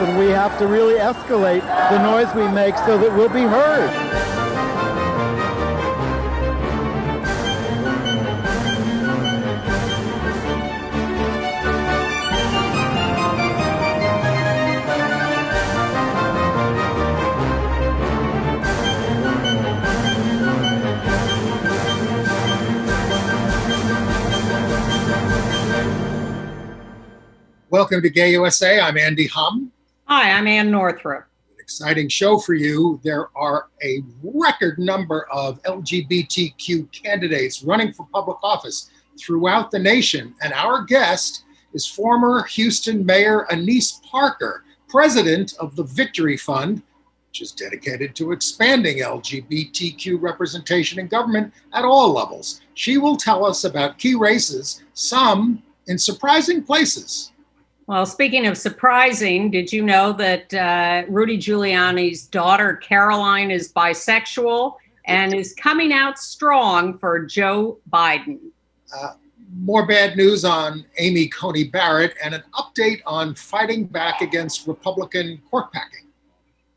and we have to really escalate the noise we make so that we'll be heard. Welcome to Gay USA. I'm Andy Hum. Hi, I'm Ann Northrup. An exciting show for you. There are a record number of LGBTQ candidates running for public office throughout the nation. And our guest is former Houston Mayor Annise Parker, president of the Victory Fund, which is dedicated to expanding LGBTQ representation in government at all levels. She will tell us about key races, some in surprising places. Well, speaking of surprising, did you know that Rudy Giuliani's daughter, Caroline, is bisexual and is coming out strong for Joe Biden? More bad news on Amy Coney Barrett and an update on fighting back against Republican court packing.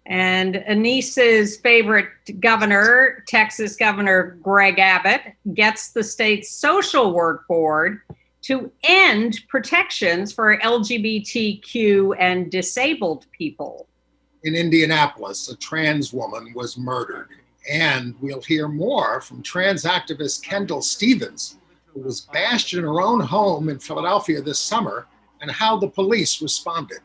And Annise's favorite governor, Texas Governor Greg Abbott, gets the state's social work board to end protections for LGBTQ and disabled people. In Indianapolis, a trans woman was murdered. And we'll hear more from trans activist Kendall Stephens, who was bashed in her own home in Philadelphia this summer, and how the police responded.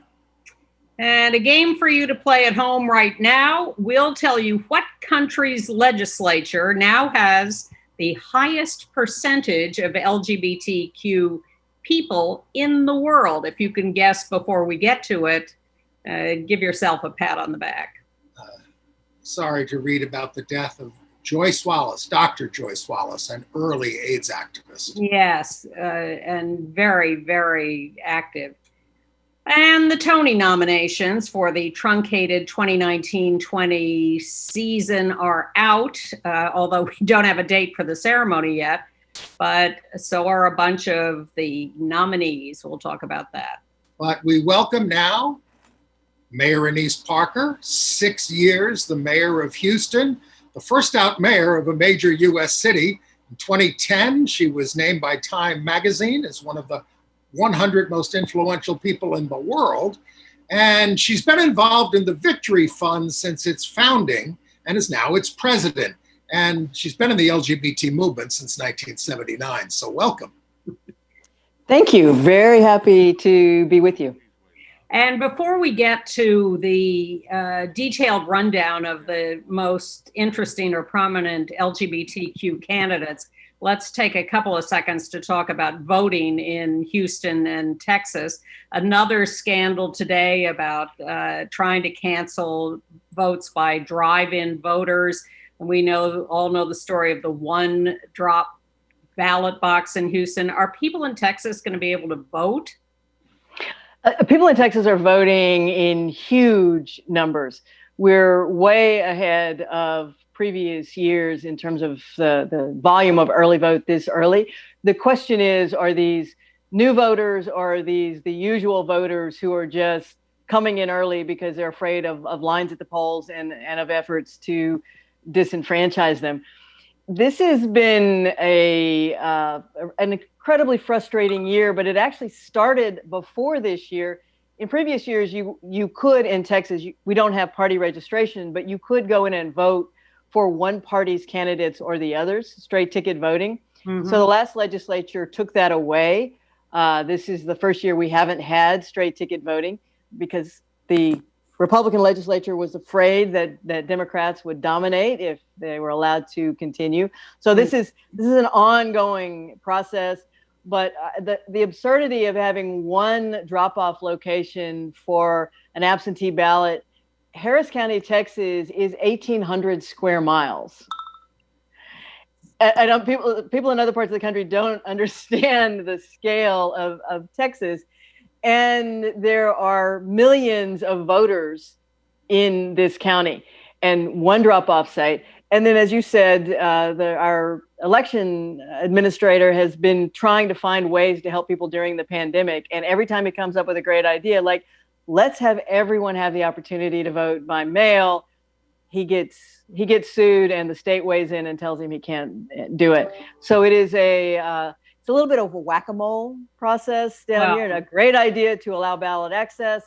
And a game for you to play at home right now. We'll tell you what country's legislature now has the highest percentage of LGBTQ people in the world. If you can guess before we get to it, give yourself a pat on the back. Sorry to read about the death of Joyce Wallace, Dr. Joyce Wallace, an early AIDS activist. Yes, and very, very active. And the Tony nominations for the truncated 2019-20 season are out, although we don't have a date for the ceremony yet, but so are a bunch of the nominees. We'll talk about that. But we welcome now Mayor Annise Parker, 6 years the mayor of Houston, the first out mayor of a major U.S. city. In 2010, she was named by Time magazine as one of the 100 most influential people in the world. And she's been involved in the Victory Fund since its founding and is now its president. And she's been in the LGBT movement since 1979. So welcome. Thank you. Very happy to be with you. And before we get to the detailed rundown of the most interesting or prominent LGBTQ candidates, let's take a couple of seconds to talk about voting in Houston and Texas. Another scandal today about trying to cancel votes by drive-in voters. And we all know the story of the one drop ballot box in Houston. Are people in Texas going to be able to vote? People in Texas are voting in huge numbers. We're way ahead of previous years in terms of the volume of early vote this early. The question is, are these new voters or are these the usual voters who are just coming in early because they're afraid of lines at the polls and of efforts to disenfranchise them? This has been an incredibly frustrating year, but it actually started before this year. In previous years, you could, in Texas, we don't have party registration, but you could go in and vote for one party's candidates or the others, straight ticket voting. Mm-hmm. So the last legislature took that away. This is the first year we haven't had straight ticket voting because the Republican legislature was afraid that Democrats would dominate if they were allowed to continue. So this is an ongoing process. But the absurdity of having one drop-off location for an absentee ballot, Harris County, Texas, is 1,800 square miles. And people in other parts of the country don't understand the scale of Texas. And there are millions of voters in this county and one drop-off site. And then, as you said, our election administrator has been trying to find ways to help people during the pandemic. And every time he comes up with a great idea, like, let's have everyone have the opportunity to vote by mail. He gets sued, and the state weighs in and tells him he can't do it. So it is it's a little bit of a whack-a-mole process down here, and a great idea to allow ballot access,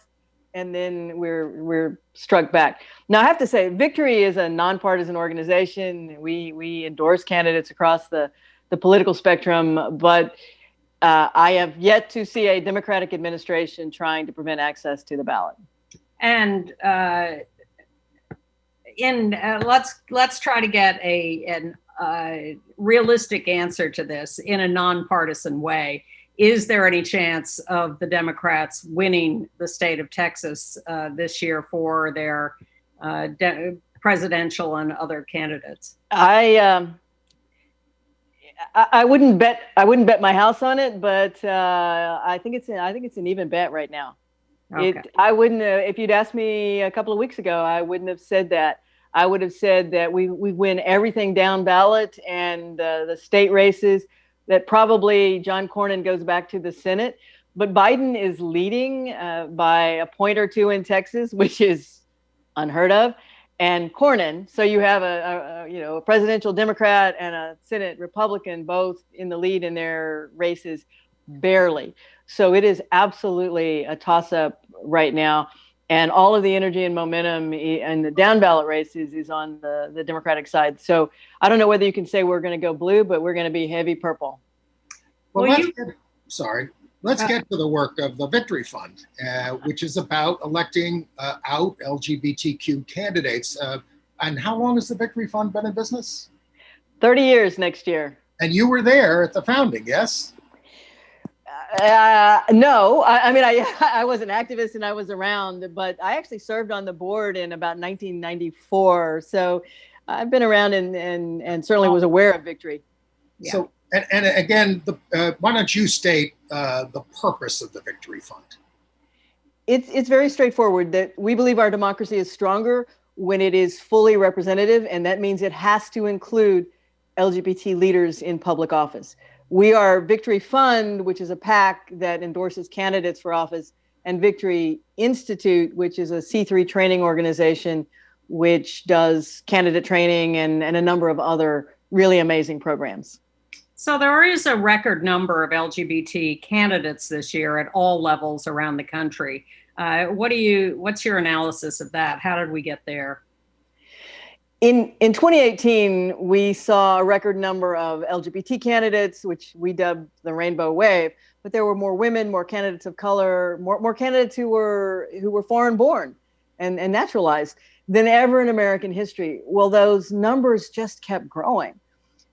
and then we're struck back. Now, I have to say, Victory is a nonpartisan organization. We endorse candidates across the political spectrum, but I have yet to see a Democratic administration trying to prevent access to the ballot. And let's try to get a realistic answer to this in a nonpartisan way. Is there any chance of the Democrats winning the state of Texas this year for their presidential and other candidates? I wouldn't bet my house on it, but I think it's an even bet right now. Okay. I wouldn't if you'd asked me a couple of weeks ago, I wouldn't have said that. I would have said that we win everything down ballot, and the state races, that probably John Cornyn goes back to the Senate. But Biden is leading by a point or two in Texas, which is unheard of, and Cornyn. So you have a presidential Democrat and a Senate Republican both in the lead in their races, barely. So it is absolutely a toss-up right now. And all of the energy and momentum and the down ballot races is on the Democratic side. So I don't know whether you can say we're going to go blue, but we're going to be heavy purple. Well, let's get to the work of the Victory Fund, which is about electing out LGBTQ candidates. And how long has the Victory Fund been in business? 30 years next year. And you were there at the founding, yes? No, I was an activist and I was around, but I actually served on the board in about 1994. So I've been around and certainly was aware of Victory. Yeah. So, and again, why don't you state the purpose of the Victory Fund? It's very straightforward that we believe our democracy is stronger when it is fully representative, and that means it has to include LGBT leaders in public office. We are Victory Fund, which is a PAC that endorses candidates for office, and Victory Institute, which is a C3 training organization, which does candidate training and a number of other really amazing programs. So there is a record number of LGBT candidates this year at all levels around the country. What's your analysis of that? How did we get there? In 2018, we saw a record number of LGBT candidates, which we dubbed the Rainbow Wave. But there were more women, more candidates of color, more candidates who were foreign born and naturalized than ever in American history. Well, those numbers just kept growing.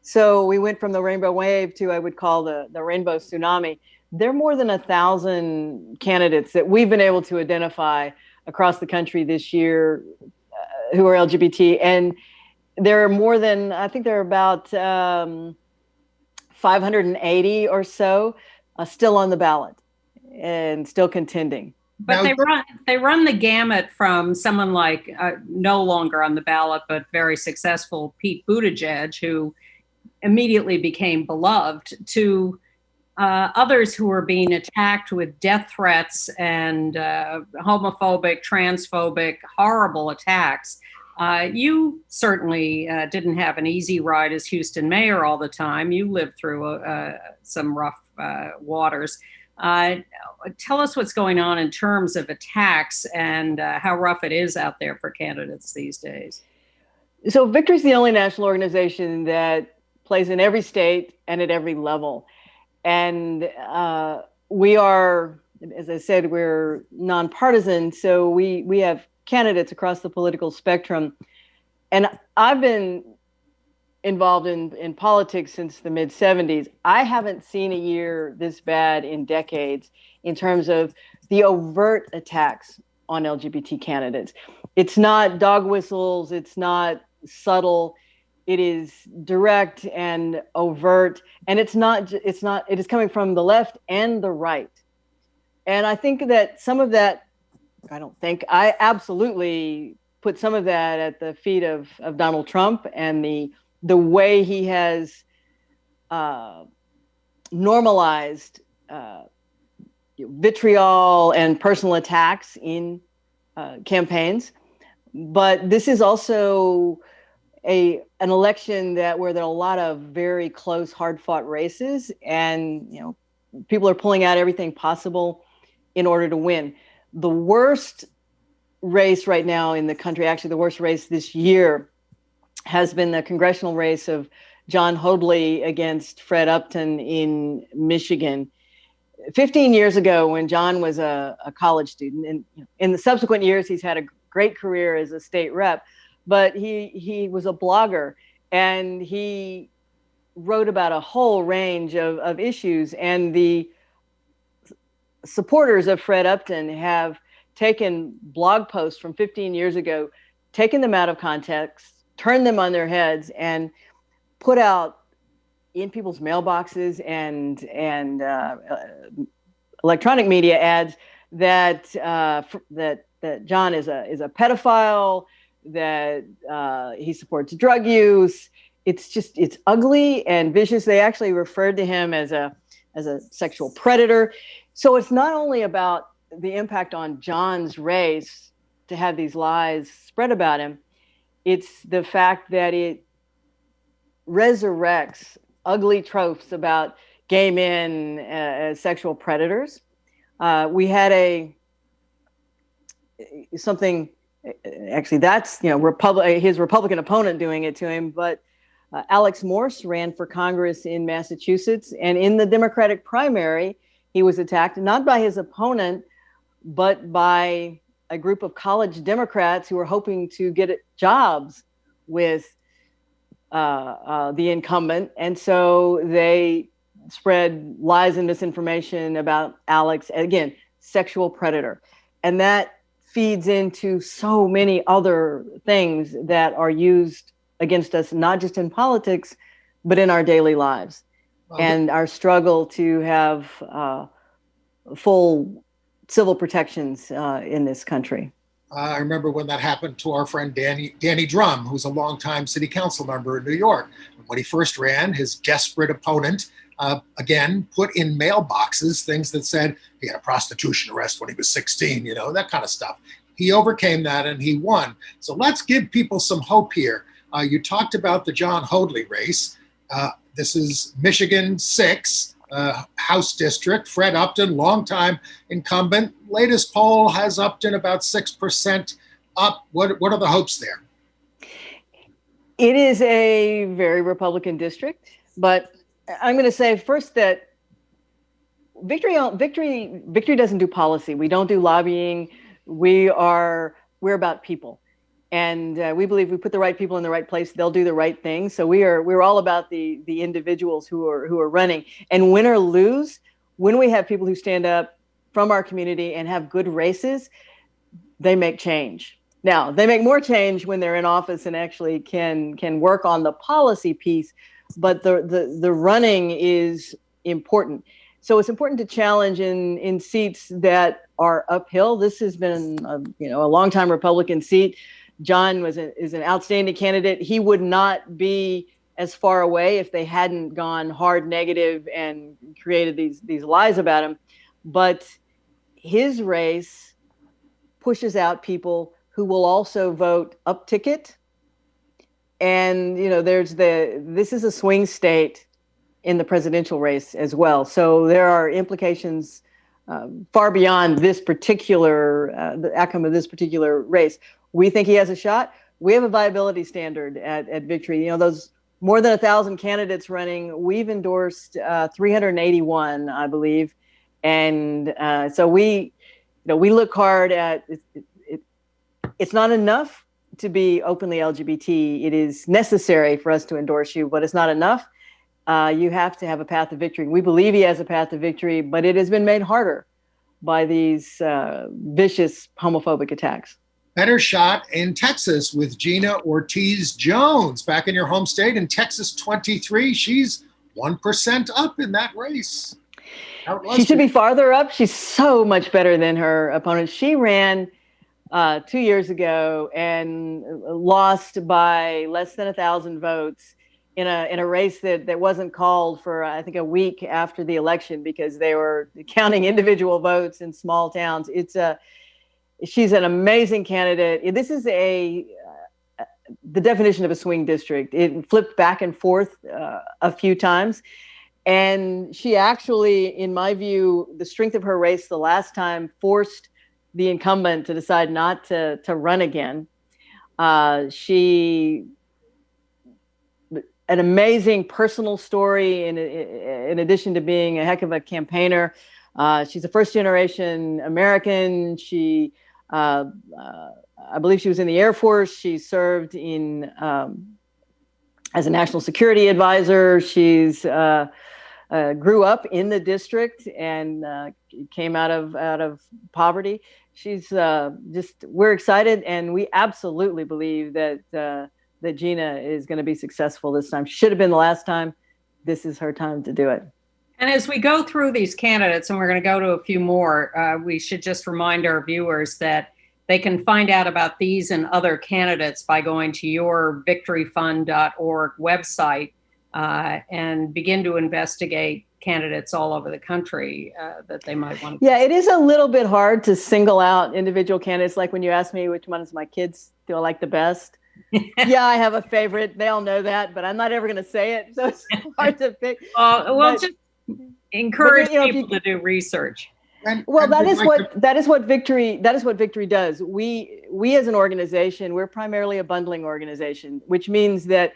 So we went from the Rainbow Wave to, I would call, the Rainbow Tsunami. There are more than 1,000 candidates that we've been able to identify across the country this year who are LGBT. And there are more than, I think there are about 580 or so still on the ballot and still contending. But they run the gamut from someone like no longer on the ballot, but very successful Pete Buttigieg, who immediately became beloved, to others who are being attacked with death threats and homophobic, transphobic, horrible attacks. You certainly didn't have an easy ride as Houston mayor all the time. You lived through some rough waters. Tell us what's going on in terms of attacks and how rough it is out there for candidates these days. So Victory is the only national organization that plays in every state and at every level. And we are, as I said, we're nonpartisan. So we have candidates across the political spectrum. And I've been involved in politics since the mid-'70s. I haven't seen a year this bad in decades in terms of the overt attacks on LGBT candidates. It's not dog whistles. It's not subtle. It is direct and overt, and it is coming from the left and the right. And I think that some of that, I absolutely put some of that at the feet of Donald Trump and the way he has normalized vitriol and personal attacks in campaigns. But this is also an election where there are a lot of very close, hard-fought races, and people are pulling out everything possible in order to win. The worst race right now in the country, actually the worst race this year, has been the congressional race of John Hoadley against Fred Upton in Michigan. 15 years ago, when John was a college student, and in the subsequent years, he's had a great career as a state rep, but he was a blogger, and he wrote about a whole range of issues. And the supporters of Fred Upton have taken blog posts from 15 years ago, taken them out of context, turned them on their heads, and put out in people's mailboxes and electronic media ads that John is a pedophile, that he supports drug use. It's ugly and vicious. They actually referred to him as a sexual predator. So it's not only about the impact on John's race to have these lies spread about him, it's the fact that it resurrects ugly tropes about gay men as sexual predators. We had something, actually that's, his Republican opponent doing it to him, but Alex Morse ran for Congress in Massachusetts, and in the Democratic primary, he was attacked not by his opponent, but by a group of college Democrats who were hoping to get jobs with the incumbent. And so they spread lies and misinformation about Alex, again, sexual predator. And that feeds into so many other things that are used against us, not just in politics, but in our daily lives. And our struggle to have full civil protections in this country. I remember when that happened to our friend Danny Drum, who's a longtime city council member in New York. When he first ran, his desperate opponent, again, put in mailboxes things that said he had a prostitution arrest when he was 16, that kind of stuff. He overcame that and he won. So let's give people some hope here. You talked about the John Hoadley race. This is Michigan 6, House District. Fred Upton, longtime incumbent. Latest poll has Upton about 6% up. What are the hopes there? It is a very Republican district, but I'm going to say first that victory doesn't do policy. We don't do lobbying. We're about people. And we believe we put the right people in the right place, they'll do the right thing. So we're all about the individuals who are running. And win or lose, when we have people who stand up from our community and have good races, they make change. Now, they make more change when they're in office and actually can work on the policy piece, but the running is important. So it's important to challenge in seats that are uphill. This has been a longtime Republican seat. John is an outstanding candidate. He would not be as far away if they hadn't gone hard negative and created these lies about him. But his race pushes out people who will also vote up ticket. And, this is a swing state in the presidential race as well. So there are implications far beyond this particular, the outcome of this particular race. We think he has a shot. We have a viability standard at Victory. Those more than 1,000 candidates running, we've endorsed 381, I believe. And so we look hard at it. It's not enough to be openly LGBT. It is necessary for us to endorse you, but it's not enough. You have to have a path to victory. We believe he has a path to victory, but it has been made harder by these vicious homophobic attacks. Better shot in Texas with Gina Ortiz Jones, back in your home state in Texas 23. She's 1% up in that race. She should be farther up. She's so much better than her opponent. She ran 2 years ago and lost by less than 1,000 votes. in a race that wasn't called for, I think, a week after the election because they were counting individual votes in small towns. She's an amazing candidate. This is the definition of a swing district. It flipped back and forth a few times. And she actually, in my view, the strength of her race the last time forced the incumbent to decide not to run again. She, an amazing personal story in addition to being a heck of a campaigner. She's a first generation American. She, I believe she was in the Air Force. She served in as a national security advisor. She's grew up in the district and came out of poverty. She's we're excited, and we absolutely believe that Gina is going to be successful this time. Should have been the last time. This is her time to do it. And as we go through these candidates, and we're going to go to a few more, we should just remind our viewers that they can find out about these and other candidates by going to your victoryfund.org website and begin to investigate candidates all over the country that they might want to. Yeah, it is a little bit hard to single out individual candidates. Like when you ask me which ones my kids do I like the best. Yeah, I have a favorite. They all know that, but I'm not ever going to say it. So it's hard to pick. Just encourage people to do research. That is what Victory does. We as an organization, we're primarily a bundling organization, which means that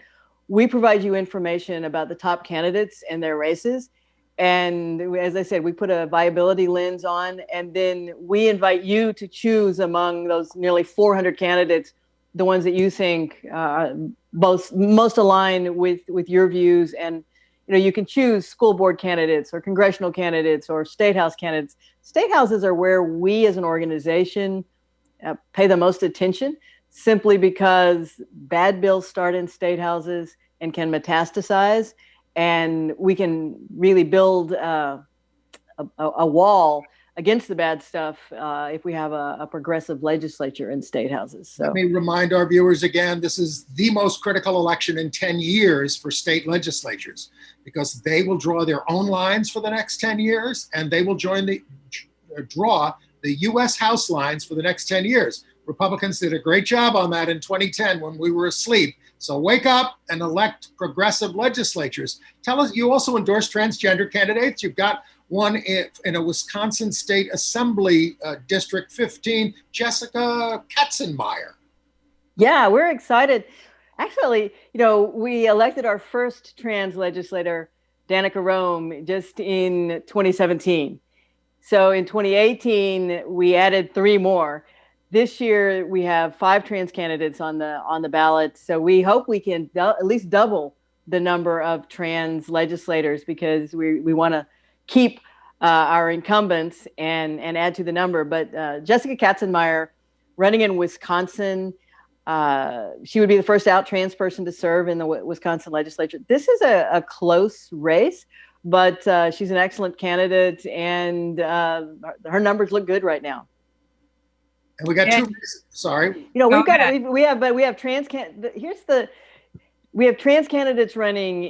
we provide you information about the top candidates and their races. And as I said, we put a viability lens on, and then we invite you to choose among those nearly 400 candidates the ones that you think most aligned with your views. And you can choose school board candidates or congressional candidates or state house candidates. State houses are where we as an organization pay the most attention, simply because bad bills start in state houses and can metastasize, and we can really build a wall against the bad stuff if we have a progressive legislature in state houses. So let me remind our viewers again, this is the most critical election in 10 years for state legislatures, because they will draw their own lines for the next 10 years, and they will draw the U.S. House lines for the next 10 years. Republicans did a great job on that in 2010 when we were asleep. So wake up and elect progressive legislatures. Tell us, you also endorse transgender candidates. You've got one in a Wisconsin State Assembly District 15, Jessica Katzenmeier. Yeah, we're excited. Actually, we elected our first trans legislator, Danica Rome, just in 2017. So in 2018, we added 3 more. This year, we have 5 trans candidates on the ballot. So we hope we can at least double the number of trans legislators, because we want to keep our incumbents and add to the number. But Jessica Katzenmeier, running in Wisconsin, she would be the first out trans person to serve in the Wisconsin legislature. This is a close race, but she's an excellent candidate, and her numbers look good right now. And we got 2. Sorry. We have trans candidates running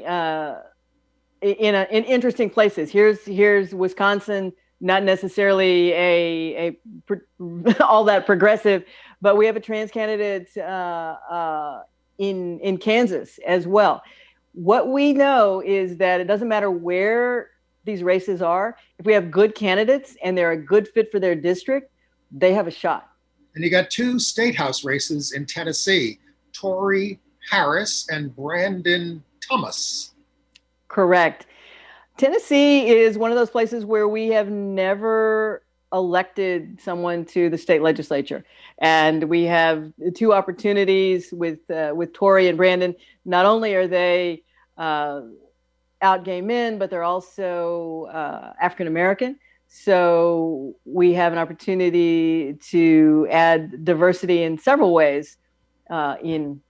in interesting places. Here's Wisconsin, not necessarily all that progressive, but we have a trans candidate in Kansas as well. What we know is that it doesn't matter where these races are. If we have good candidates and they're a good fit for their district, they have a shot. And you got 2 state house races in Tennessee, Tori Harris and Brandon Thomas. Correct. Tennessee is one of those places where we have never elected someone to the state legislature. And we have 2 opportunities with Tori and Brandon. Not only are they out gay men, but they're also African-American. So we have an opportunity to add diversity in several ways to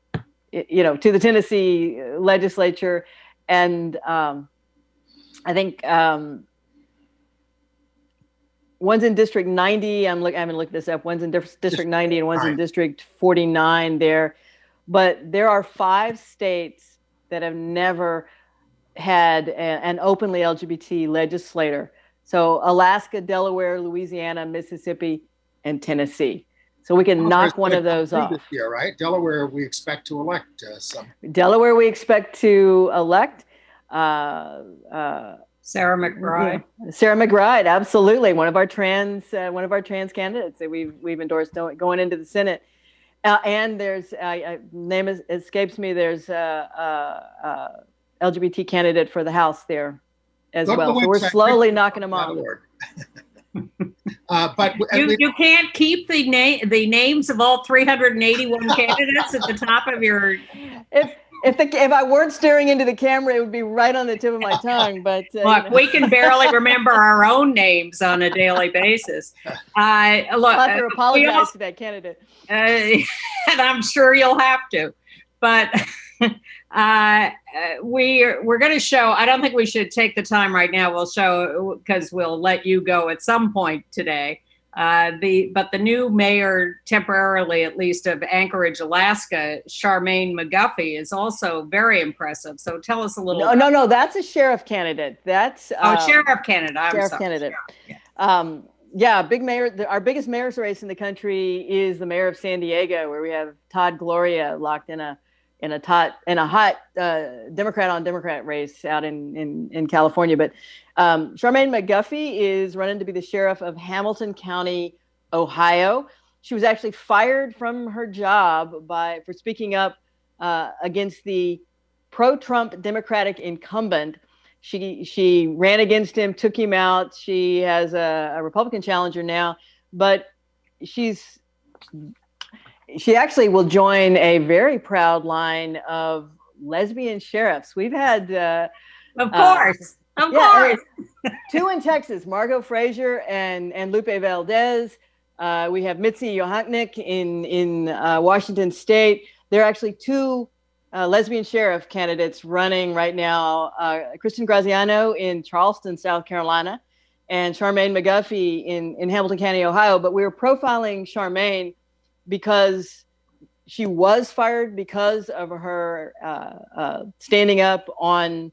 the Tennessee legislature. And I think one's in District 90. I haven't looked this up. One's in District 90 and one's in District 49 there. But there are 5 states that have never had an openly LGBT legislator. So Alaska, Delaware, Louisiana, Mississippi, and Tennessee. So we can knock one of those off. This year, right? Delaware, we expect to elect some. Delaware, we expect to elect Sarah McBride. Sarah McBride, absolutely, one of our trans candidates that we've endorsed going into the Senate. And there's name escapes me. There's a LGBT candidate for the House there as well. So we're slowly knocking them off. But you can't keep the names of all 381 candidates at the top of your. If I weren't staring into the camera, it would be right on the tip of my tongue. But look, we can barely remember our own names on a daily basis. Look, I'll have to apologize to that candidate, and I'm sure you'll have to. But we're going to show. I don't think we should take the time right now. We'll show because we'll let you go at some point today. But the new mayor, temporarily at least, of Anchorage, Alaska, Charmaine McGuffey, is also very impressive. So tell us a little. No, that's a sheriff candidate. That's sheriff candidate. Sheriff candidate. Yeah, big mayor. Our biggest mayor's race in the country is the mayor of San Diego, where we have Todd Gloria locked in a hot Democrat on Democrat race out in California. But Charmaine McGuffey is running to be the sheriff of Hamilton County, Ohio. She was actually fired from her job for speaking up against the pro-Trump Democratic incumbent. She ran against him, took him out. She has a Republican challenger now, but she actually will join a very proud line of lesbian sheriffs. We've had, of course. two in Texas, Margot Frazier and Lupe Valdez. We have Mitzi Johannick in Washington State. There are actually two lesbian sheriff candidates running right now, Kristen Graziano in Charleston, South Carolina, and Charmaine McGuffey in Hamilton County, Ohio. But we were profiling Charmaine because she was fired because of her standing up on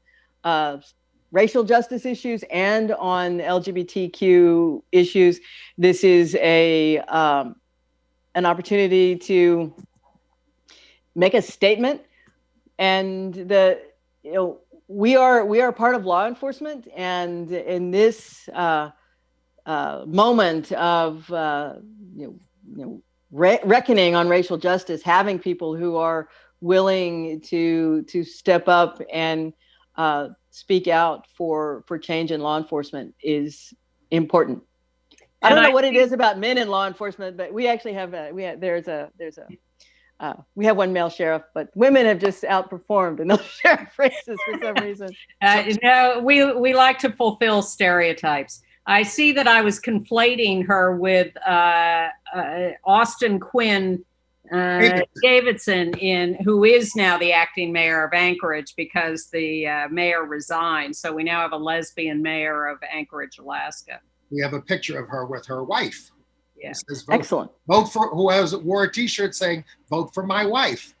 racial justice issues and on LGBTQ issues. This is an opportunity to make a statement. And we are part of law enforcement, and in this moment of reckoning on racial justice, having people who are willing to step up and speak out for change in law enforcement is important. I don't know what it is about men in law enforcement, but we actually have we have one male sheriff, but women have just outperformed in those sheriff races for some reason. We like to fulfill stereotypes. I see that I was conflating her with Austin Quinn Davidson, who is now the acting mayor of Anchorage because the mayor resigned. So we now have a lesbian mayor of Anchorage, Alaska. We have a picture of her with her wife. Yeah. Says, Excellent. Who wore a T-shirt saying "Vote for my wife."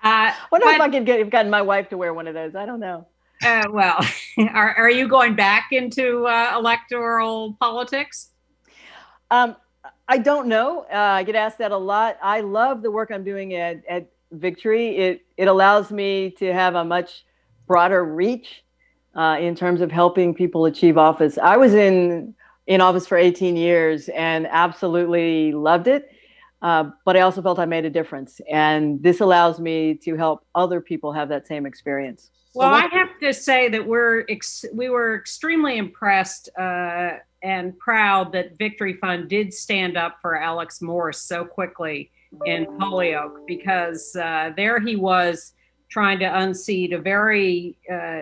I wonder if I could gotten my wife to wear one of those. I don't know. Well, are you going back into electoral politics? I don't know. I get asked that a lot. I love the work I'm doing at Victory. It allows me to have a much broader reach in terms of helping people achieve office. I was in office for 18 years and absolutely loved it. But I also felt I made a difference. And this allows me to help other people have that same experience. Well, I have to say that we were extremely impressed and proud that Victory Fund did stand up for Alex Morse so quickly in Holyoke, because there he was trying to unseat a very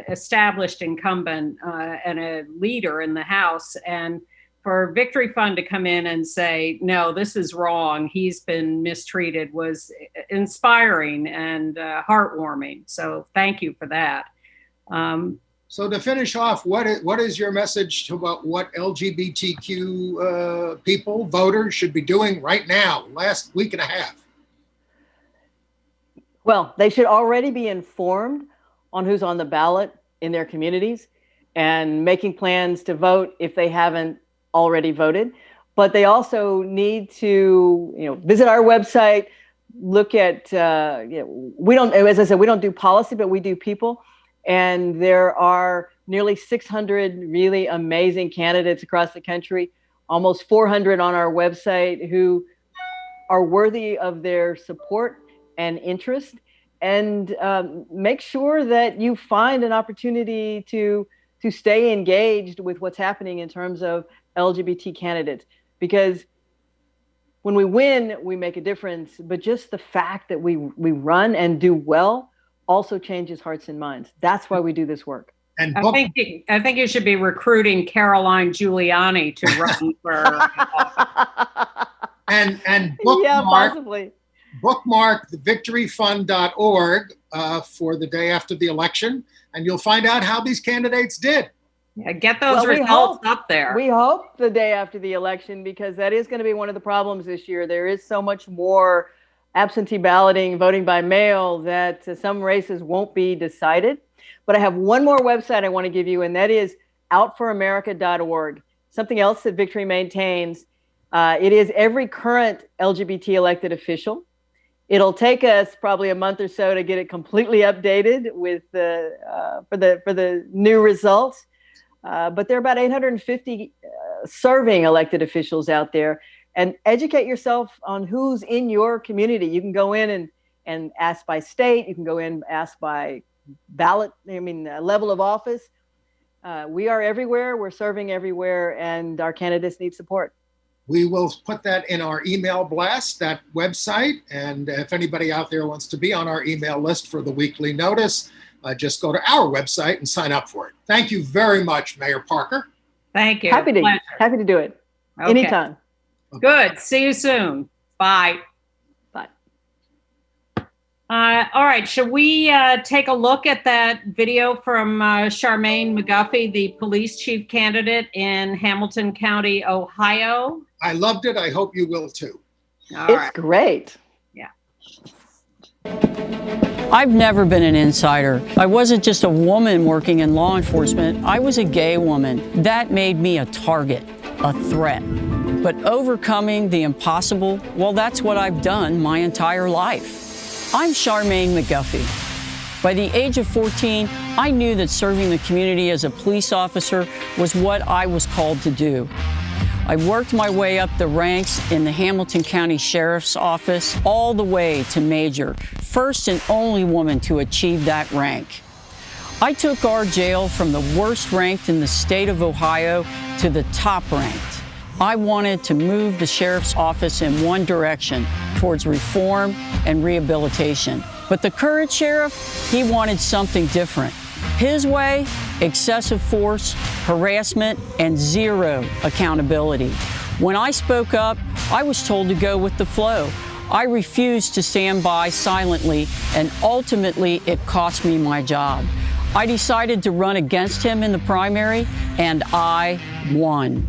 established incumbent and a leader in the House. And for Victory Fund to come in and say, no, this is wrong, he's been mistreated, was inspiring and heartwarming. So thank you for that. So to finish off, what is your message about what LGBTQ people, voters, should be doing right now, last week and a half? Well, they should already be informed on who's on the ballot in their communities and making plans to vote if they haven't already voted. But they also need to, visit our website, look at, we don't, as I said, we don't do policy, but we do people. And there are nearly 600 really amazing candidates across the country, almost 400 on our website who are worthy of their support and interest. And make sure that you find an opportunity to stay engaged with what's happening in terms of LGBT candidates. Because when we win, we make a difference. But just the fact that we run and do well also changes hearts and minds. That's why we do this work. And I think you should be recruiting Caroline Giuliani to run for. and bookmark, yeah, possibly. Bookmark the victoryfund.org for the day after the election, and you'll find out how these candidates did. Yeah, get those results up there. We hope the day after the election, because that is going to be one of the problems this year. There is so much more absentee balloting, voting by mail, that some races won't be decided. But I have one more website I want to give you, and that is outforamerica.org. Something else that Victory maintains. It is every current LGBT elected official. It'll take us probably a month or so to get it completely updated with for the new results. But there are about 850 serving elected officials out there. And educate yourself on who's in your community. You can go in and ask by state. You can go in, ask by ballot, level of office. We are everywhere. We're serving everywhere, and our candidates need support. We will put that in our email blast, that website. And if anybody out there wants to be on our email list for the weekly notice, just go to our website and sign up for it. Thank you very much, Mayor Parker. Thank you. Happy to do it. Okay. Anytime. Good. See you soon. Bye. Bye. All right. Should we take a look at that video from Charmaine McGuffey, the police chief candidate in Hamilton County, Ohio? I loved it. I hope you will too. It's great. Yeah. I've never been an insider. I wasn't just a woman working in law enforcement. I was a gay woman. That made me a target, a threat. But overcoming the impossible, well, that's what I've done my entire life. I'm Charmaine McGuffey. By the age of 14, I knew that serving the community as a police officer was what I was called to do. I worked my way up the ranks in the Hamilton County Sheriff's Office all the way to Major, first and only woman to achieve that rank. I took our jail from the worst ranked in the state of Ohio to the top ranked. I wanted to move the sheriff's office in one direction, towards reform and rehabilitation. But the current sheriff, he wanted something different. His way, excessive force, harassment, and zero accountability. When I spoke up, I was told to go with the flow. I refused to stand by silently, and ultimately it cost me my job. I decided to run against him in the primary, and I won.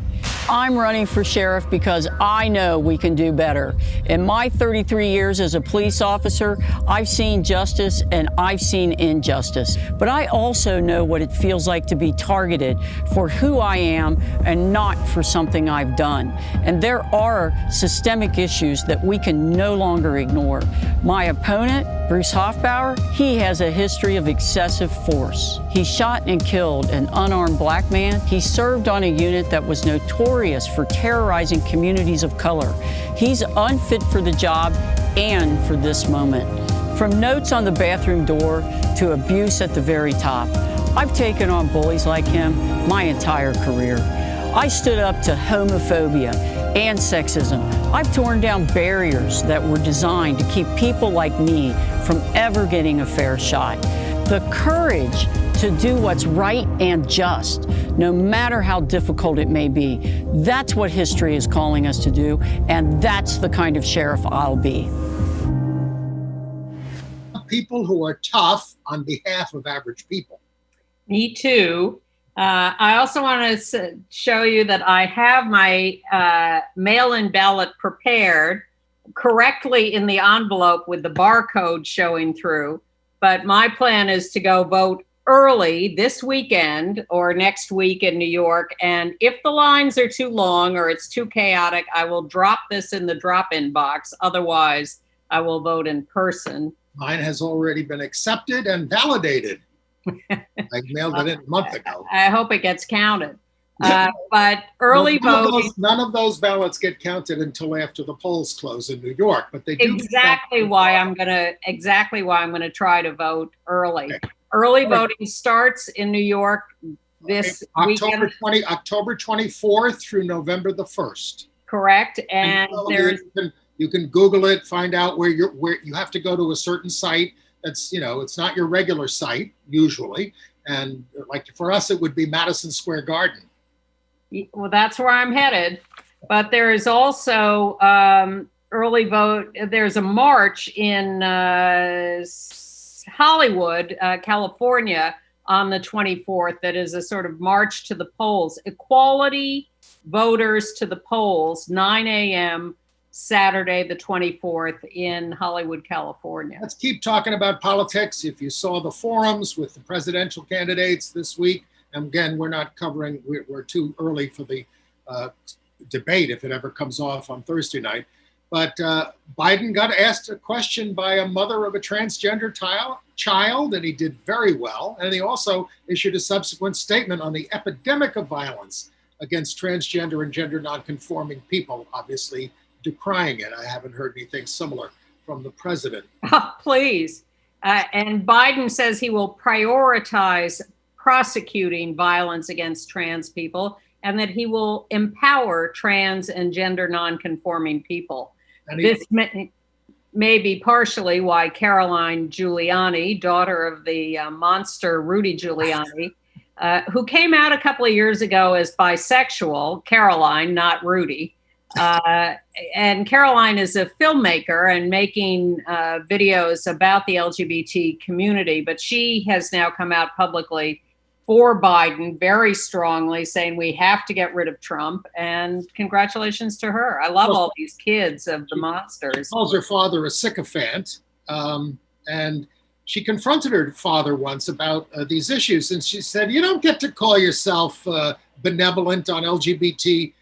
I'm running for sheriff because I know we can do better. In my 33 years as a police officer, I've seen justice and I've seen injustice. But I also know what it feels like to be targeted for who I am and not for something I've done. And there are systemic issues that we can no longer ignore. My opponent, Bruce Hoffbauer, he has a history of excessive force. He shot and killed an unarmed black man. He served on a unit that was notorious for terrorizing communities of color. He's unfit for the job and for this moment. From notes on the bathroom door to abuse at the very top, I've taken on bullies like him my entire career. I stood up to homophobia and sexism. I've torn down barriers that were designed to keep people like me from ever getting a fair shot. The courage to do what's right and just, no matter how difficult it may be. That's what history is calling us to do, and that's the kind of sheriff I'll be. People who are tough on behalf of average people. Me too. I also want to show you that I have my mail-in ballot prepared. correctly in the envelope with the barcode showing through. But my plan is to go vote early this weekend or next week in New York. And if the lines are too long or it's too chaotic, I will drop this in the drop-in box. Otherwise, I will vote in person. Mine has already been accepted and validated. I mailed it in a month ago. I hope it gets counted. But early voting. None of those ballots get counted until after the polls close in New York, but they do. Exactly why I'm gonna try to vote early. Okay. Early voting starts in New York this weekend. October 24th through November the 1st. Correct, and there's. You can Google it, find out where you have to go to a certain site. That's, it's not your regular site usually. And like for us, it would be Madison Square Garden. Well, that's where I'm headed. But there is also early vote. There's a march in Hollywood, California on the 24th that is a sort of march to the polls. Equality voters to the polls, 9 a.m. Saturday, the 24th in Hollywood, California. Let's keep talking about politics. If you saw the forums with the presidential candidates this week, and again, we're not covering, we're too early for the debate if it ever comes off on Thursday night. But Biden got asked a question by a mother of a transgender child, and he did very well. And he also issued a subsequent statement on the epidemic of violence against transgender and gender nonconforming people, obviously decrying it. I haven't heard anything similar from the president. Oh, please. And Biden says he will prioritize prosecuting violence against trans people and that he will empower trans and gender nonconforming people. This may be partially why Caroline Giuliani, daughter of the monster Rudy Giuliani, who came out a couple of years ago as bisexual, Caroline, not Rudy. And Caroline is a filmmaker and making videos about the LGBT community, but she has now come out publicly for Biden very strongly, saying we have to get rid of Trump, and congratulations to her. I love all these kids of the monsters. She calls her father a sycophant, and she confronted her father once about these issues, and she said, you don't get to call yourself benevolent on LGBT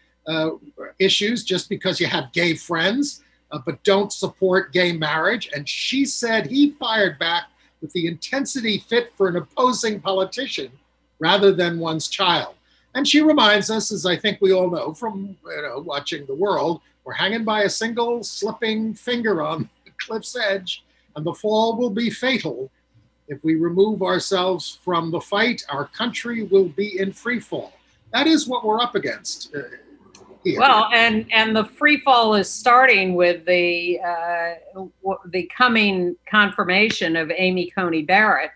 issues just because you have gay friends, but don't support gay marriage. And she said he fired back with the intensity fit for an opposing politician rather than one's child. And she reminds us, as I think we all know from watching the world, we're hanging by a single slipping finger on the cliff's edge, and the fall will be fatal. If we remove ourselves from the fight, our country will be in free fall. That is what we're up against. Here. Well, and the free fall is starting with the coming confirmation of Amy Coney Barrett,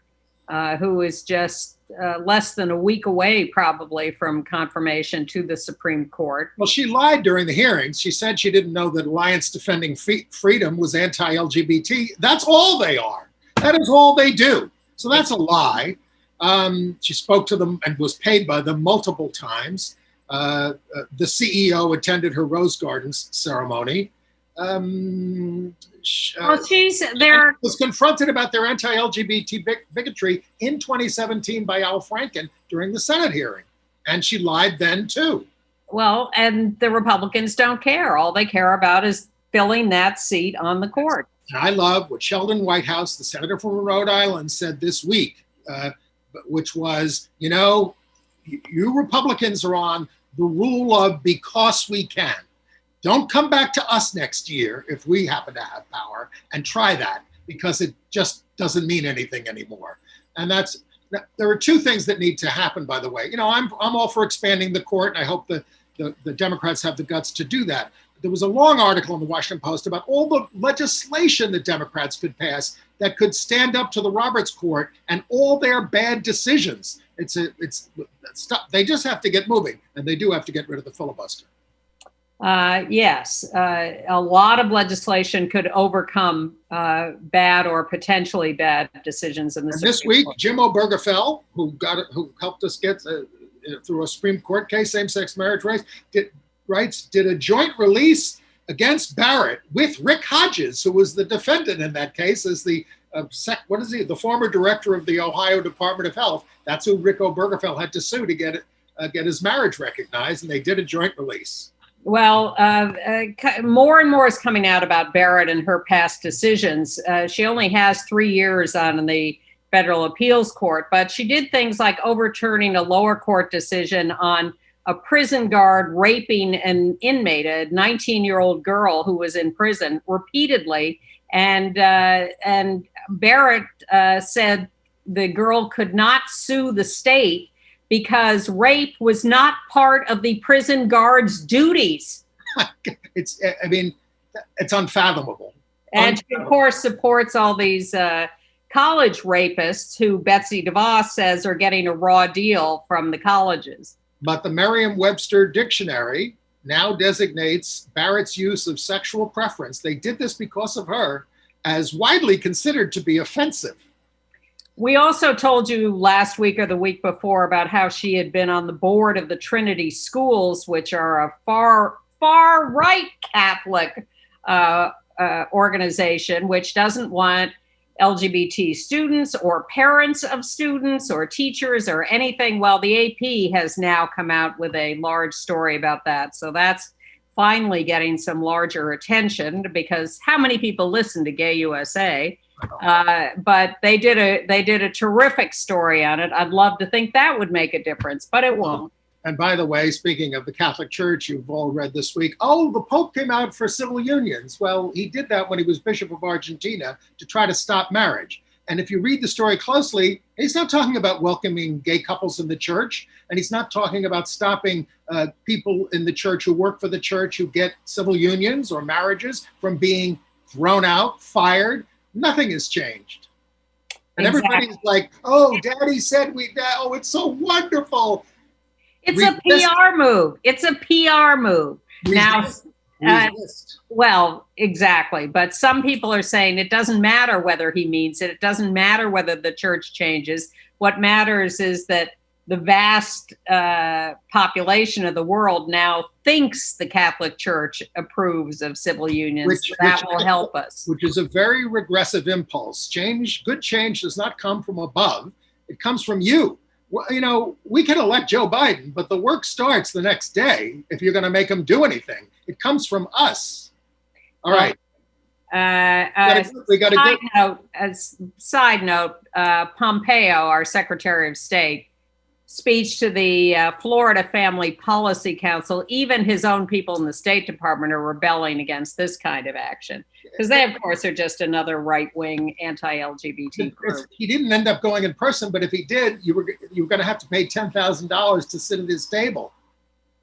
who is just less than a week away, probably, from confirmation to the Supreme Court. Well, she lied during the hearings. She said she didn't know that Alliance Defending Freedom was anti-LGBT. That's all they are. That is all they do. So that's a lie. She spoke to them and was paid by them multiple times. The CEO attended her Rose Gardens ceremony. Was confronted about their anti-LGBT bigotry in 2017 by Al Franken during the Senate hearing. And she lied then too. Well, and the Republicans don't care. All they care about is filling that seat on the court. And I love what Sheldon Whitehouse, the senator from Rhode Island, said this week, which was, you Republicans are on the rule of because we can. Don't come back to us next year if we happen to have power and try that, because it just doesn't mean anything anymore. And there are two things that need to happen, by the way. I'm all for expanding the court, and I hope the Democrats have the guts to do that. There was a long article in the Washington Post about all the legislation that Democrats could pass that could stand up to the Roberts Court and all their bad decisions. They just have to get moving, and they do have to get rid of the filibuster. Yes, a lot of legislation could overcome bad or potentially bad decisions in the Supreme This week, Court. Jim Obergefell, who helped us get through a Supreme Court case, same-sex marriage rights, did a joint release against Barrett with Rick Hodges, who was the defendant in that case, as the the former director of the Ohio Department of Health. That's who Rick Obergefell had to sue to get his marriage recognized, and they did a joint release. Well, more and more is coming out about Barrett and her past decisions. She only has 3 years on the federal appeals court, but she did things like overturning a lower court decision on a prison guard raping an inmate, a 19-year-old girl who was in prison repeatedly. And Barrett said the girl could not sue the state because rape was not part of the prison guard's duties. It's unfathomable. And she, of course, supports all these college rapists who Betsy DeVos says are getting a raw deal from the colleges. But the Merriam-Webster dictionary now designates Barrett's use of sexual preference, they did this because of her, as widely considered to be offensive. We also told you last week or the week before about how she had been on the board of the Trinity Schools, which are a far right Catholic organization, which doesn't want LGBT students or parents of students or teachers or anything. Well, the AP has now come out with a large story about that. So that's finally getting some larger attention, because how many people listen to Gay USA? But they did a terrific story on it. I'd love to think that would make a difference, but it won't. And by the way, speaking of the Catholic Church, you've all read this week, oh, the Pope came out for civil unions. Well, he did that when he was Bishop of Argentina to try to stop marriage. And if you read the story closely, he's not talking about welcoming gay couples in the church. And he's not talking about stopping people in the church who work for the church who get civil unions or marriages from being thrown out, fired. Nothing has changed. And everybody's like, oh, Daddy said oh, it's so wonderful. It's a PR move. It's a PR move. Well, exactly. But some people are saying it doesn't matter whether he means it. It doesn't matter whether the church changes. What matters is that the vast population of the world now thinks the Catholic Church approves of civil unions. That will help us. Which is a very regressive impulse. Good change does not come from above. It comes from you. Well, you know, we can elect Joe Biden, but the work starts the next day if you're going to make him do anything. It comes from us. All right. Side note, Pompeo, our Secretary of State, speech to the Florida Family Policy Council, even his own people in the State Department are rebelling against this kind of action, because they, of course, are just another right-wing anti-LGBT group. He didn't end up going in person, but if he did, you were going to have to pay $10,000 to sit at his table.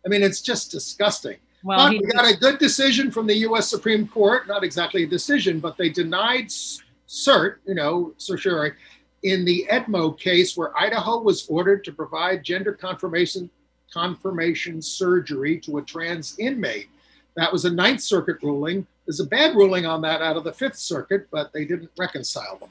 I mean, it's just disgusting. Well, we got a good decision from the U.S. Supreme Court, not exactly a decision, but they denied certiorari, in the Edmo case where Idaho was ordered to provide gender confirmation surgery to a trans inmate. That was a Ninth Circuit ruling. There's a bad ruling on that out of the Fifth Circuit, but they didn't reconcile them.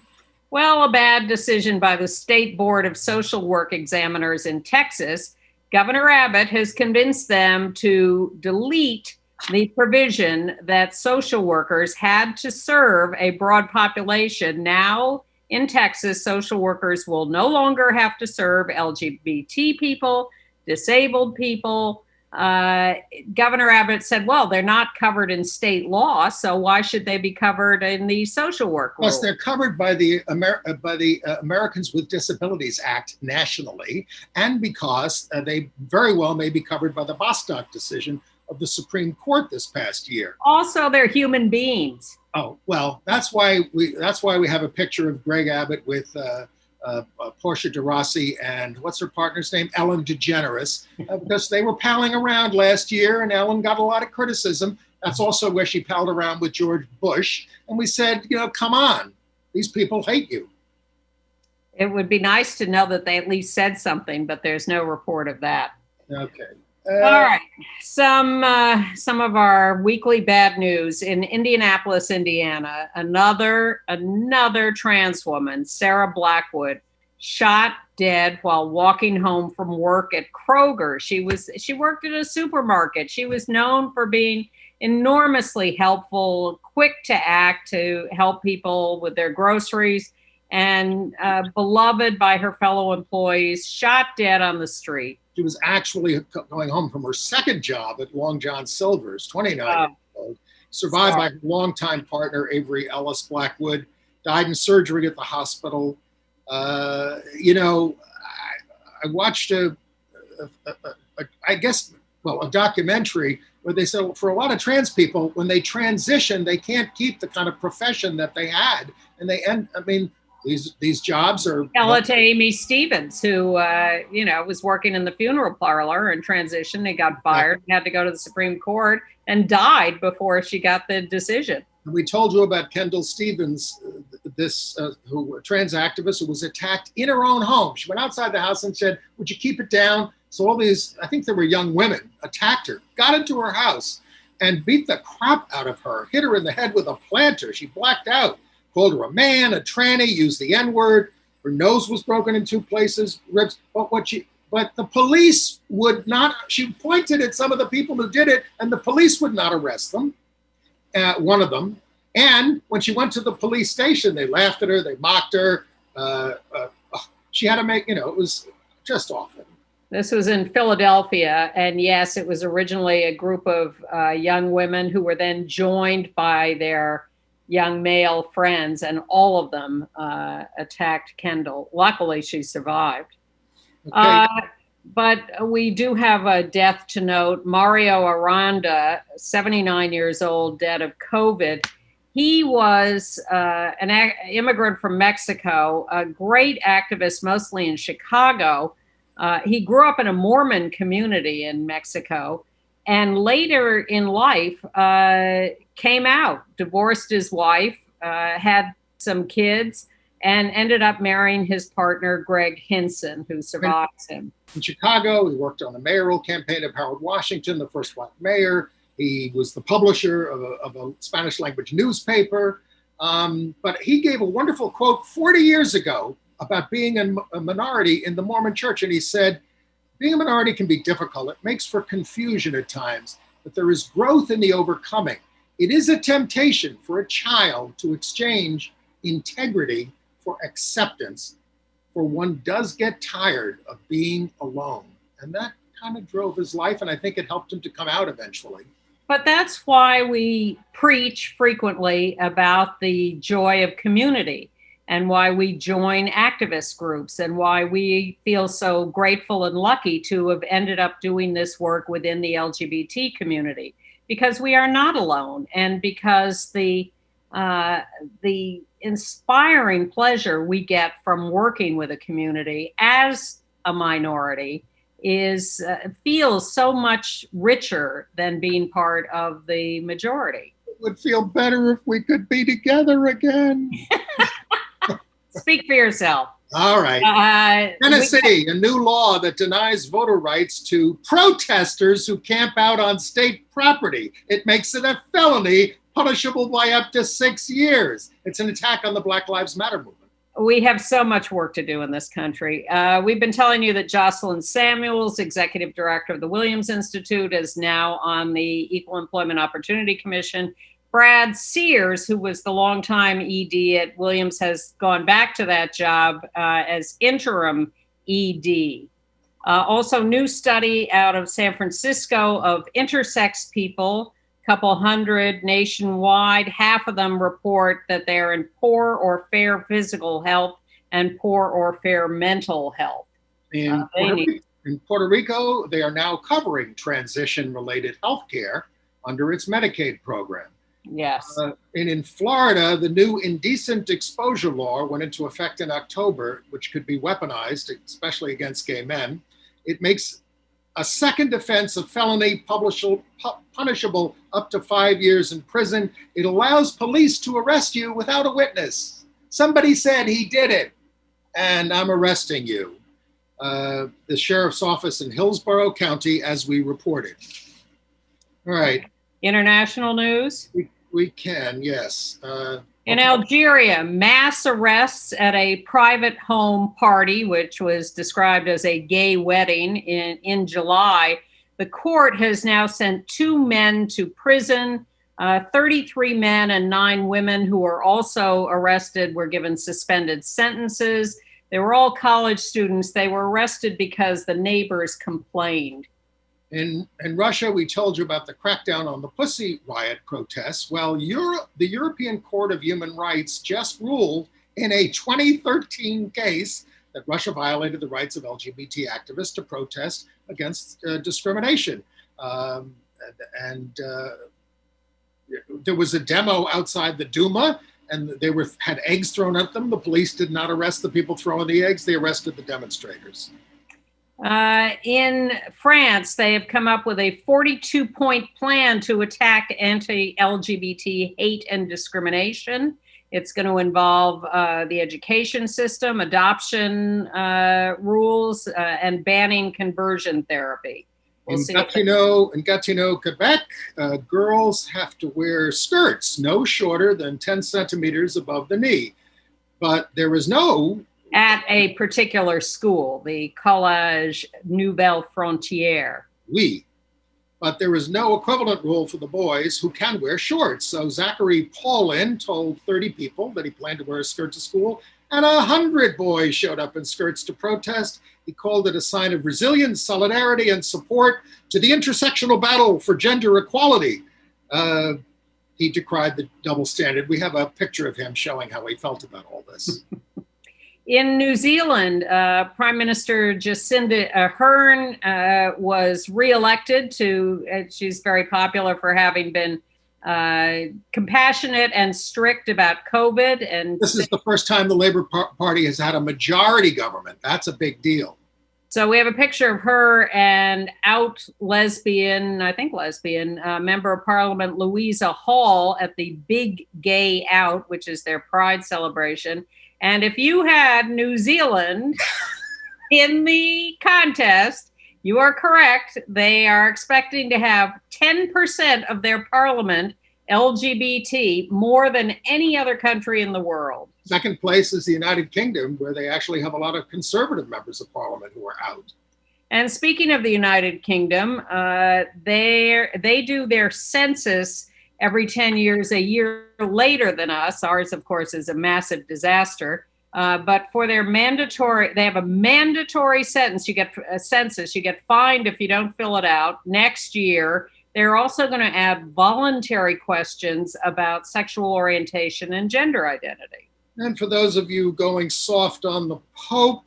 Well, a bad decision by the State Board of Social Work Examiners in Texas. Governor Abbott has convinced them to delete the provision that social workers had to serve a broad population. Now, in Texas, social workers will no longer have to serve LGBT people, disabled people. Governor Abbott said, well, they're not covered in state law, so why should they be covered in the social work rule? Plus, they're covered by the Americans with Disabilities Act nationally, and because they very well may be covered by the Bostock decision of the Supreme Court this past year. Also, they're human beings. Oh, well, that's why we have a picture of Greg Abbott with Portia de Rossi and what's her partner's name? Ellen DeGeneres, because they were palling around last year and Ellen got a lot of criticism. That's also where she palled around with George Bush. And we said, come on, these people hate you. It would be nice to know that they at least said something, but there's no report of that. Okay. All right. Some of our weekly bad news in Indianapolis, Indiana. Another trans woman, Sarah Blackwood, shot dead while walking home from work at Kroger. She worked at a supermarket. She was known for being enormously helpful, quick to act to help people with their groceries, and beloved by her fellow employees, shot dead on the street. She was actually going home from her second job at Long John Silver's, 29 years old, survived by her longtime partner, Avery Ellis Blackwood, died in surgery at the hospital. You know, I watched a documentary where they said for a lot of trans people, when they transition, they can't keep the kind of profession that they had. And these jobs are— Tell it to Amy Stephens, who, was working in the funeral parlor and transitioned and got fired and had to go to the Supreme Court and died before she got the decision. We told you about Kendall Stephens, a trans activist who was attacked in her own home. She went outside the house and said, "Would you keep it down?" So all these, I think they were young women, attacked her, got into her house and beat the crap out of her, hit her in the head with a planter. She blacked out, called her a man, a tranny, used the N-word. Her nose was broken in 2 places, ribs. But the police would not, she pointed at some of the people who did it, and the police would not arrest them, one of them. And when she went to the police station, they laughed at her, they mocked her. She had to make, it was just awful. This was in Philadelphia, and yes, it was originally a group of young women who were then joined by their young male friends, and all of them attacked Kendall. Luckily, she survived. Okay. But we do have a death to note. Mario Aranda, 79 years old, dead of COVID. He was an immigrant from Mexico, a great activist, mostly in Chicago. He grew up in a Mormon community in Mexico, and later in life came out, divorced his wife, had some kids, and ended up marrying his partner, Greg Hinson, who survives him. In Chicago, he worked on the mayoral campaign of Harold Washington, the first Black mayor. He was the publisher of a Spanish language newspaper. But he gave a wonderful quote 40 years ago about being a minority in the Mormon church. And he said, "Being a minority can be difficult. It makes for confusion at times, but there is growth in the overcoming. It is a temptation for a child to exchange integrity for acceptance, for one does get tired of being alone." And that kind of drove his life, and I think it helped him to come out eventually. But that's why we preach frequently about the joy of community, and why we join activist groups, and why we feel so grateful and lucky to have ended up doing this work within the LGBT community, because we are not alone, and because the inspiring pleasure we get from working with a community as a minority feels so much richer than being part of the majority. It would feel better if we could be together again. Speak for yourself. All right. Tennessee, a new law that denies voter rights to protesters who camp out on state property. It makes it a felony, punishable by up to 6 years. It's an attack on the Black Lives Matter movement. We have so much work to do in this country. We've been telling you that Jocelyn Samuels, executive director of the Williams Institute, is now on the Equal Employment Opportunity Commission. Brad Sears, who was the longtime ED at Williams, has gone back to that job as interim ED. Also, new study out of San Francisco of intersex people, couple hundred nationwide. Half of them report that they're in poor or fair physical health and poor or fair mental health. In Puerto Rico, they are now covering transition-related health care under its Medicaid program. Yes. And in Florida, the new indecent exposure law went into effect in October, which could be weaponized, especially against gay men. It makes a second offense of felony punishable up to 5 years in prison. It allows police to arrest you without a witness. Somebody said he did it, and I'm arresting you. The sheriff's office in Hillsborough County, as we reported. All right. International news? We can, yes. In Algeria, mass arrests at a private home party, which was described as a gay wedding in July. The court has now sent 2 men to prison. 33 men and 9 women who were also arrested were given suspended sentences. They were all college students. They were arrested because the neighbors complained. In Russia, we told you about the crackdown on the Pussy Riot protests. Well, the European Court of Human Rights just ruled in a 2013 case that Russia violated the rights of LGBT activists to protest against discrimination. There was a demo outside the Duma, and they had eggs thrown at them. The police did not arrest the people throwing the eggs. They arrested the demonstrators. In France, they have come up with a 42-point plan to attack anti-LGBT hate and discrimination. It's going to involve the education system, adoption rules, and banning conversion therapy. In Gatineau, Quebec, girls have to wear skirts no shorter than 10 centimeters above the knee. But there is no... At a particular school, the Collège Nouvelle Frontière. Oui. But there is no equivalent rule for the boys who can wear shorts. So Zachary Paulin told 30 people that he planned to wear a skirt to school, and 100 boys showed up in skirts to protest. He called it a sign of resilience, solidarity, and support to the intersectional battle for gender equality. He decried the double standard. We have a picture of him showing how he felt about all this. In New Zealand, Prime Minister Jacinda Ardern was reelected she's very popular for having been compassionate and strict about COVID. And this is the first time the Labour Party has had a majority government. That's a big deal. So we have a picture of her and lesbian member of Parliament Louisa Hall at the Big Gay Out, which is their Pride celebration. And if you had New Zealand in the contest, you are correct. They are expecting to have 10% of their parliament LGBT, more than any other country in the world. Second place is the United Kingdom, where they actually have a lot of conservative members of parliament who are out. And speaking of the United Kingdom, they do their census every 10 years, a year later than us. Ours, of course, is a massive disaster. But for their they have a mandatory census. You get fined if you don't fill it out. Next year, they're also going to add voluntary questions about sexual orientation and gender identity. And for those of you going soft on the Pope,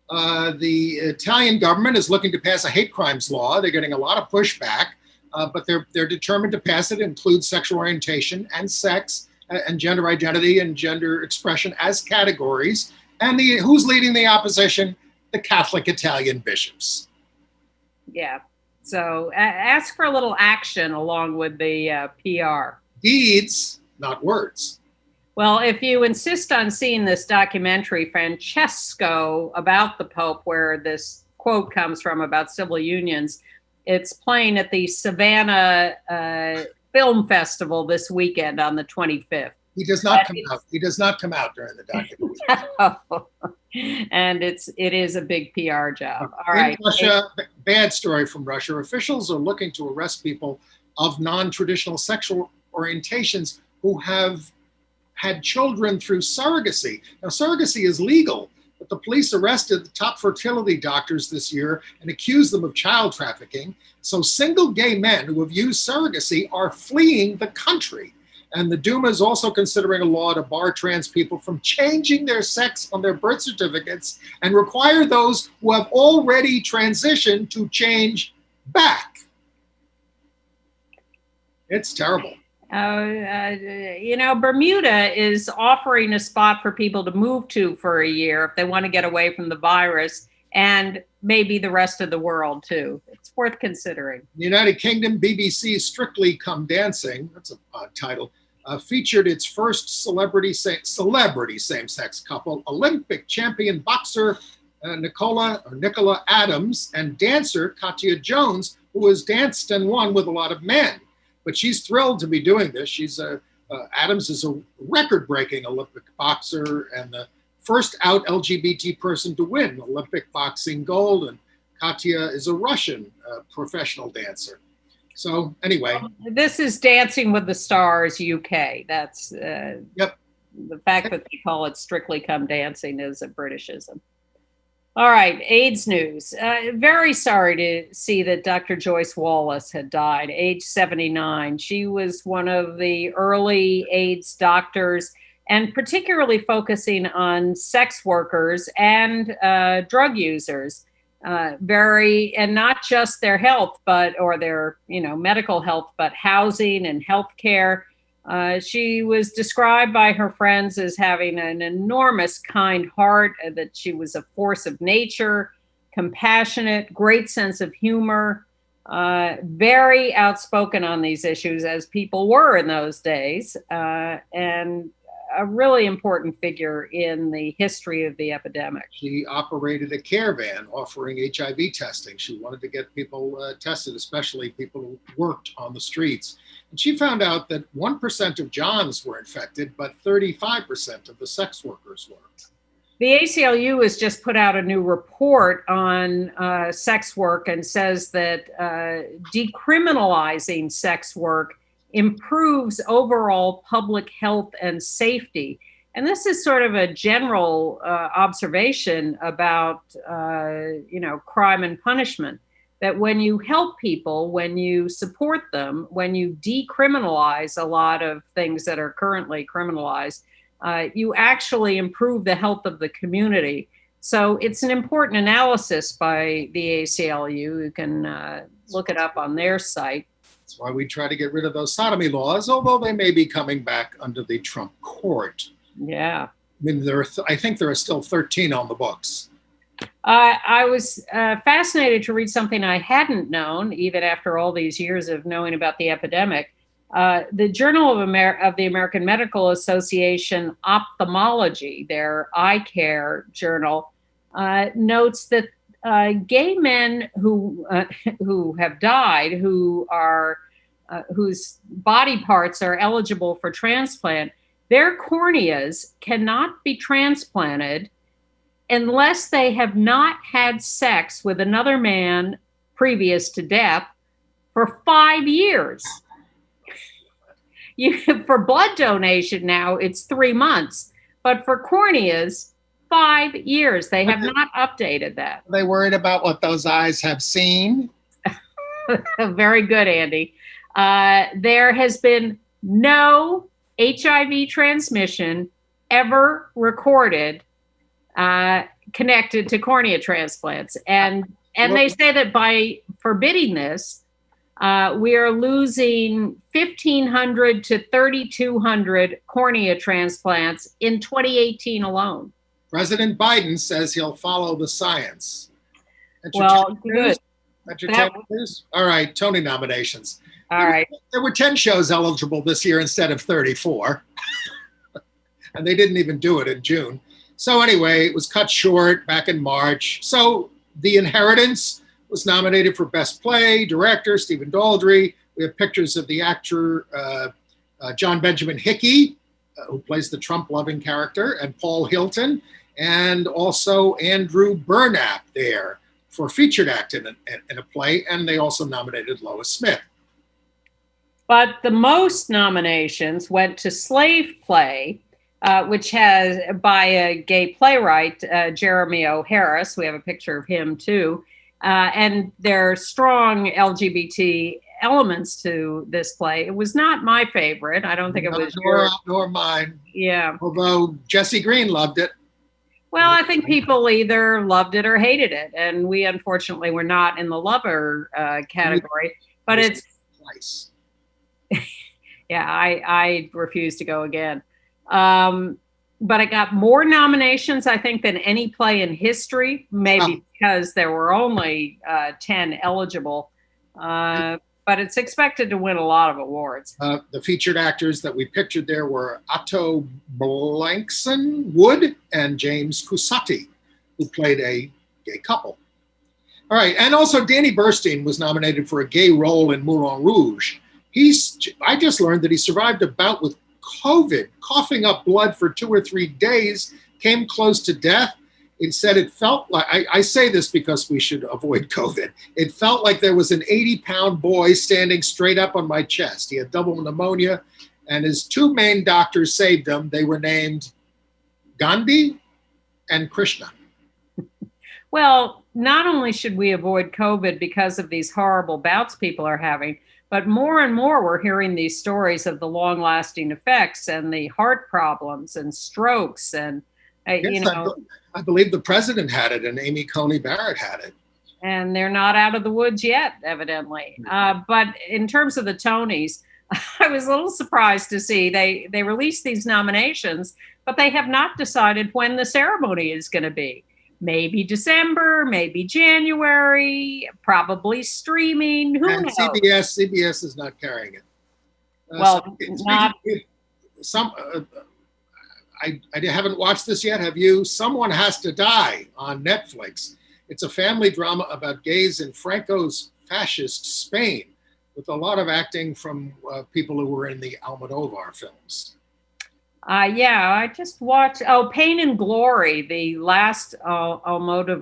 the Italian government is looking to pass a hate crimes law. They're getting a lot of pushback. But they're determined to pass it. It includes sexual orientation and sex and gender identity and gender expression as categories. And who's leading the opposition? The Catholic Italian bishops. Yeah. So ask for a little action along with the PR. Deeds, not words. Well, if you insist on seeing this documentary, Francesco, about the Pope, where this quote comes from about civil unions, it's playing at the Savannah Film Festival this weekend on the 25th. He does not come out. He does not come out during the documentary. And it is a big PR job. All right. Russia, bad story from Russia. Officials are looking to arrest people of non-traditional sexual orientations who have had children through surrogacy. Now, surrogacy is legal, but the police arrested the top fertility doctors this year and accused them of child trafficking. So single gay men who have used surrogacy are fleeing the country. And the Duma is also considering a law to bar trans people from changing their sex on their birth certificates and require those who have already transitioned to change back. It's terrible. Bermuda is offering a spot for people to move to for a year if they want to get away from the virus, and maybe the rest of the world too. It's worth considering. The United Kingdom, BBC's Strictly Come Dancing, that's a odd title, featured its first celebrity same-sex couple, Olympic champion boxer Nicola Adams and dancer Katya Jones, who has danced and won with a lot of men. But she's thrilled to be doing this. She's Adams is a record-breaking Olympic boxer and the first out LGBT person to win Olympic boxing gold. And Katya is a Russian professional dancer. So anyway. This is Dancing with the Stars UK. That's Yep. The fact that they call it Strictly Come Dancing is a Britishism. All right, AIDS news. Very sorry to see that Dr. Joyce Wallace had died, age 79. She was one of the early AIDS doctors and particularly focusing on sex workers and drug users. And not just their health, or their, medical health, but housing and healthcare. She was described by her friends as having an enormous kind heart, that she was a force of nature, compassionate, great sense of humor, very outspoken on these issues, as people were in those days, and a really important figure in the history of the epidemic. She operated a caravan offering HIV testing. She wanted to get people tested, especially people who worked on the streets. And she found out that 1% of Johns were infected, but 35% of the sex workers were. The ACLU has just put out a new report on sex work and says that decriminalizing sex work improves overall public health and safety. And this is sort of a general observation about, crime and punishment, that when you help people, when you support them, when you decriminalize a lot of things that are currently criminalized, you actually improve the health of the community. So it's an important analysis by the ACLU. You can look it up on their site. That's why we try to get rid of those sodomy laws, although they may be coming back under the Trump court. Yeah. I mean, I think there are still 13 on the books. I was fascinated to read something I hadn't known, even after all these years of knowing about the epidemic. The Journal of the American Medical Association Ophthalmology, their eye care journal, notes that gay men who have died, whose body parts are eligible for transplant, their corneas cannot be transplanted unless they have not had sex with another man previous to death for 5 years. For blood donation now, it's 3 months, but for corneas, 5 years. They have not updated that. Are they worried about what those eyes have seen? Very good, Andy. There has been no HIV transmission ever recorded connected to cornea transplants. And they say that by forbidding this, we are losing 1,500 to 3,200 cornea transplants in 2018 alone. President Biden says he'll follow the science. Well, good. News? All right, Tony nominations. All right. There were 10 shows eligible this year instead of 34. And they didn't even do it in June. So anyway, it was cut short back in March. So The Inheritance was nominated for Best Play, Director, Stephen Daldry. We have pictures of the actor John Benjamin Hickey, who plays the Trump-loving character, and Paul Hilton, and also Andrew Burnap there for featured act in a play, and they also nominated Lois Smith. But the most nominations went to Slave Play, which has, by a gay playwright, Jeremy O. Harris. We have a picture of him too. And there are strong LGBT elements to this play. It was not my favorite. I don't think it was nor mine. Yeah. Although Jesse Green loved it. Well, I think people either loved it or hated it. And we, unfortunately, were not in the lover category. But it's nice. Yeah, I refuse to go again. But it got more nominations, I think, than any play in history, maybe because there were only 10 eligible. But it's expected to win a lot of awards. The featured actors that we pictured there were Otto Blankson Wood and James Cusati, who played a gay couple. All right, and also Danny Burstein was nominated for a gay role in Moulin Rouge. I just learned that he survived a bout with COVID, coughing up blood for 2 or 3 days, came close to death. It said it felt like, I say this because we should avoid COVID. It felt like there was an 80-pound boy standing straight up on my chest. He had double pneumonia, and his 2 main doctors saved him. They were named Gandhi and Krishna. Well, not only should we avoid COVID because of these horrible bouts people are having, but more and more we're hearing these stories of the long-lasting effects and the heart problems and strokes and, I believe the president had it and Amy Coney Barrett had it. And they're not out of the woods yet, evidently. But in terms of the Tonys, I was a little surprised to see they released these nominations, but they have not decided when the ceremony is going to be. Maybe December, maybe January, probably streaming. Who knows? CBS is not carrying it. I haven't watched this yet. Have you? Someone Has to Die on Netflix. It's a family drama about gays in Franco's fascist Spain, with a lot of acting from people who were in the Almodovar films. I just watched Pain and Glory, the last Almodovar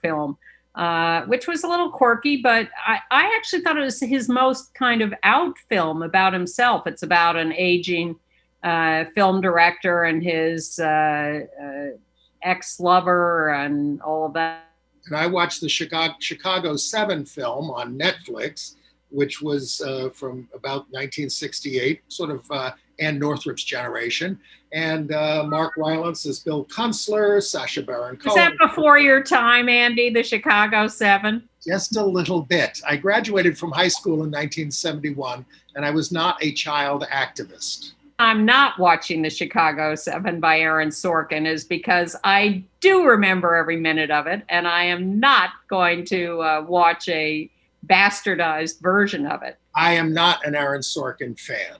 film, which was a little quirky, but I actually thought it was his most kind of out film about himself. It's about an aging film director and his ex-lover and all of that. And I watched the Chicago 7 film on Netflix, which was from about 1968, sort of Ann Northrup's generation. And Mark Rylance is Bill Kunstler, Sacha Baron Cohen. Was that before your time, Andy, the Chicago 7? Just a little bit. I graduated from high school in 1971, and I was not a child activist. I'm not watching the Chicago 7 by Aaron Sorkin is because I do remember every minute of it, and I am not going to watch a bastardized version of it. I am not an Aaron Sorkin fan.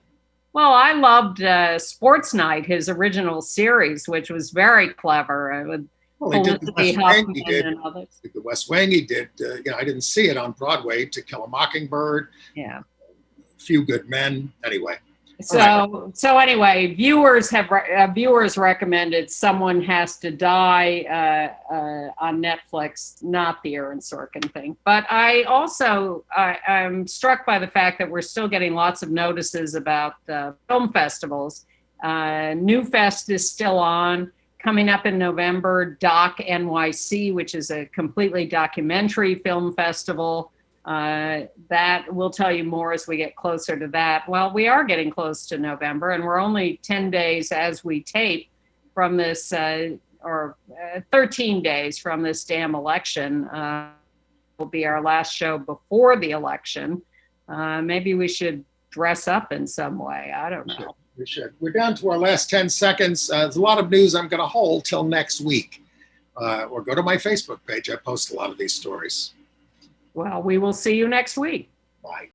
Well, I loved Sports Night, his original series, which was very clever. He did the West Wing. He did the West Wing. He did. I didn't see it on Broadway. To Kill a Mockingbird. Yeah. A Few Good Men. Anyway. So anyway, viewers recommended Someone Has to Die on Netflix, not the Aaron Sorkin thing. But I'm struck by the fact that we're still getting lots of notices about film festivals. New Fest is still on. Coming up in November, Doc NYC, which is a completely documentary film festival. That we'll tell you more as we get closer to that. Well, we are getting close to November, and we're only 10 days as we tape from this, or 13 days from this damn election. Will be our last show before the election. Maybe we should dress up in some way. I don't know. We should. We're down to our last 10 seconds. There's a lot of news I'm going to hold till next week. Or go to my Facebook page. I post a lot of these stories. Well, we will see you next week. Bye.